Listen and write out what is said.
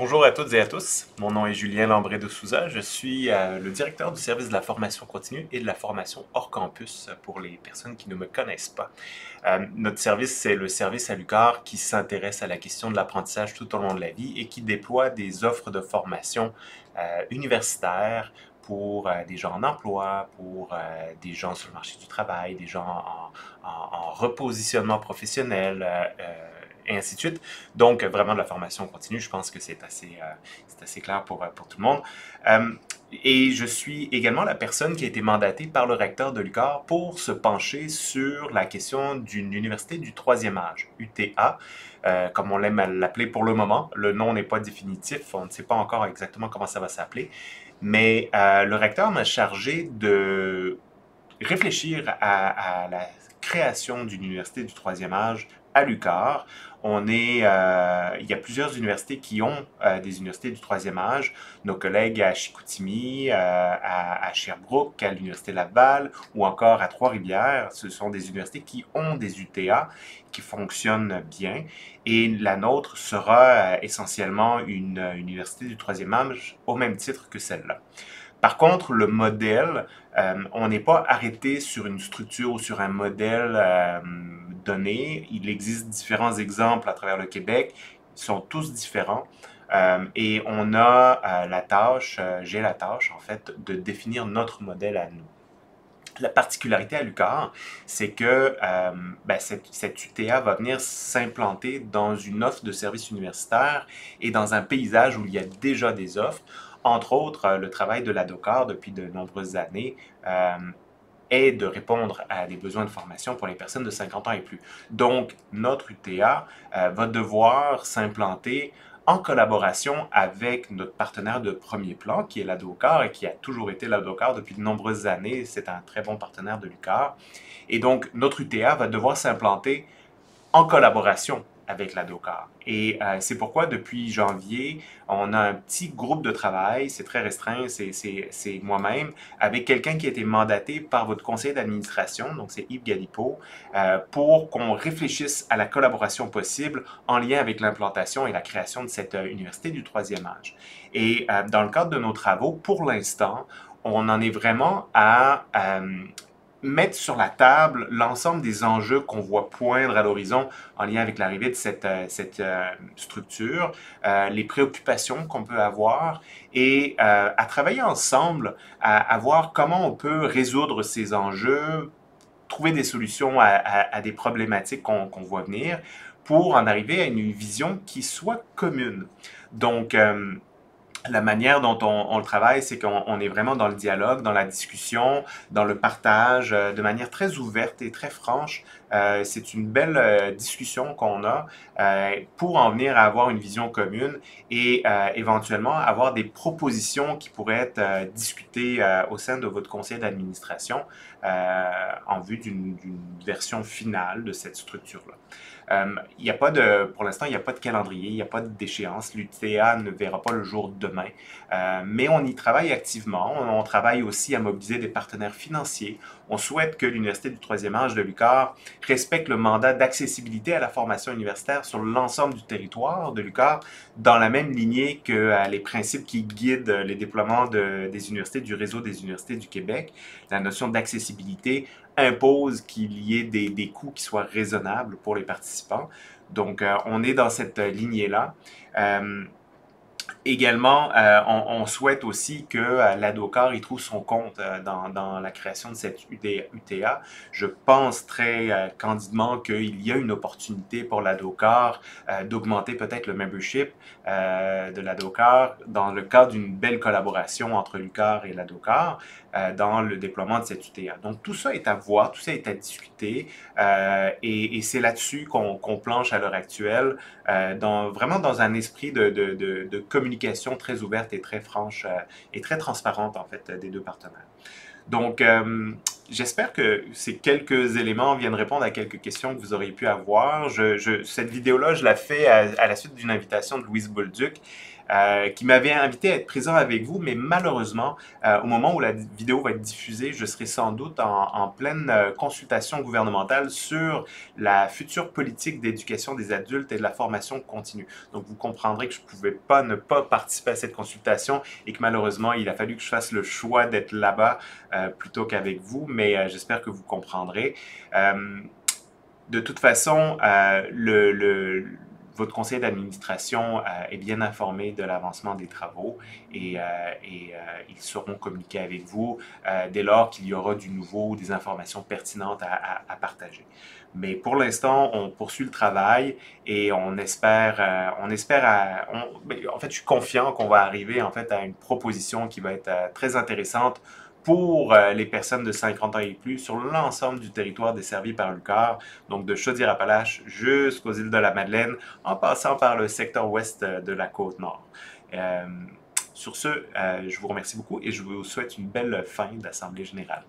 Bonjour à toutes et à tous. Mon nom est Julien Lambré de Souza. Je suis le directeur du service de la formation continue et de la formation hors campus pour les personnes qui ne me connaissent pas. Notre service, c'est le service à l'UQAR qui s'intéresse à la question de l'apprentissage tout au long de la vie et qui déploie des offres de formation universitaires pour des gens en emploi, pour des gens sur le marché du travail, des gens en repositionnement professionnel, et ainsi de suite. Donc, vraiment de la formation continue, je pense que c'est assez clair pour tout le monde. Et je suis également la personne qui a été mandatée par le recteur de l'UQAR pour se pencher sur la question d'une université du troisième âge, UTA, comme on l'aime l'appeler pour le moment. Le nom n'est pas définitif, on ne sait pas encore exactement comment ça va s'appeler, mais le recteur m'a chargé de réfléchir à la création d'une université du troisième âge à l'UQAR. Il y a plusieurs universités qui ont des universités du troisième âge. Nos collègues à Chicoutimi, à Sherbrooke, à l'Université Laval ou encore à Trois-Rivières, ce sont des universités qui ont des UTA qui fonctionnent bien. Et la nôtre sera essentiellement une université du troisième âge au même titre que celle-là. Par contre, le modèle, on n'est pas arrêté sur une structure ou sur un modèle donné. Il existe différents exemples à travers le Québec. Ils sont tous différents. Et on a j'ai la tâche en fait, de définir notre modèle à nous. La particularité à l'UQAR, c'est que cette UTA va venir s'implanter dans une offre de services universitaires et dans un paysage où il y a déjà des offres. Entre autres, le travail de la DOCAR depuis de nombreuses années est de répondre à des besoins de formation pour les personnes de 50 ans et plus. Donc, notre UTA va devoir s'implanter en collaboration avec notre partenaire de premier plan, qui est la DOCAR et qui a toujours été la DOCAR depuis de nombreuses années. C'est un très bon partenaire de l'UQAR. Et donc, notre UTA va devoir s'implanter en collaboration avec la DOCAR. Et c'est pourquoi depuis janvier, on a un petit groupe de travail, c'est très restreint, c'est moi-même, avec quelqu'un qui a été mandaté par votre conseil d'administration, donc c'est Yves Galipeau, pour qu'on réfléchisse à la collaboration possible en lien avec l'implantation et la création de cette université du troisième âge. Et dans le cadre de nos travaux, pour l'instant, on en est vraiment à mettre sur la table l'ensemble des enjeux qu'on voit poindre à l'horizon en lien avec l'arrivée de cette structure, les préoccupations qu'on peut avoir et à travailler ensemble à voir comment on peut résoudre ces enjeux, trouver des solutions à des problématiques qu'on voit venir pour en arriver à une vision qui soit commune. Donc, la manière dont on le travaille, c'est qu'on est vraiment dans le dialogue, dans la discussion, dans le partage, de manière très ouverte et très franche. C'est une belle discussion qu'on a pour en venir à avoir une vision commune et éventuellement avoir des propositions qui pourraient être discutées au sein de votre conseil d'administration en vue d'une version finale de cette structure-là. Il y a pas de, pour l'instant, il n'y a pas de calendrier, il n'y a pas d'échéance. L'UTA ne verra pas le jour demain, mais on y travaille activement. On travaille aussi à mobiliser des partenaires financiers. On souhaite que l'Université du troisième âge de l'UQAR respecte le mandat d'accessibilité à la formation universitaire sur l'ensemble du territoire de l'UQAR, dans la même lignée que les principes qui guident les déploiements des universités du réseau des universités du Québec. La notion d'accessibilité impose qu'il y ait des coûts qui soient raisonnables pour les participants. Donc, on est dans cette lignée-là. Également, on souhaite aussi que l'ADOCAR y trouve son compte dans la création de cette UTA. Je pense très candidement qu'il y a une opportunité pour l'ADOCAR d'augmenter peut-être le membership de l'ADOCAR dans le cadre d'une belle collaboration entre l'UQAR et l'ADOCAR dans le déploiement de cette UTA. Donc tout ça est à voir, tout ça est à discuter et c'est là-dessus qu'on planche à l'heure actuelle, vraiment dans un esprit de communication très ouverte et très franche et très transparente en fait des deux partenaires. Donc, j'espère que ces quelques éléments viennent répondre à quelques questions que vous auriez pu avoir. Cette vidéo-là, je la fais à la suite d'une invitation de Louise Bolduc, qui m'avait invité à être présent avec vous, mais malheureusement, au moment où la vidéo va être diffusée, je serai sans doute en pleine consultation gouvernementale sur la future politique d'éducation des adultes et de la formation continue. Donc, vous comprendrez que je ne pouvais pas ne pas participer à cette consultation et que malheureusement, il a fallu que je fasse le choix d'être là-bas plutôt qu'avec vous, mais j'espère que vous comprendrez. De toute façon, votre conseil d'administration est bien informé de l'avancement des travaux et ils seront communiqués avec vous dès lors qu'il y aura du nouveau ou des informations pertinentes à partager. Mais pour l'instant, on poursuit le travail et en fait, je suis confiant qu'on va arriver en fait à une proposition qui va être très intéressante pour les personnes de 50 ans et plus sur l'ensemble du territoire desservi par l'UQAR, donc de Chaudière-Appalaches jusqu'aux îles de la Madeleine, en passant par le secteur ouest de la Côte-Nord. Sur ce, je vous remercie beaucoup et je vous souhaite une belle fin d'Assemblée générale.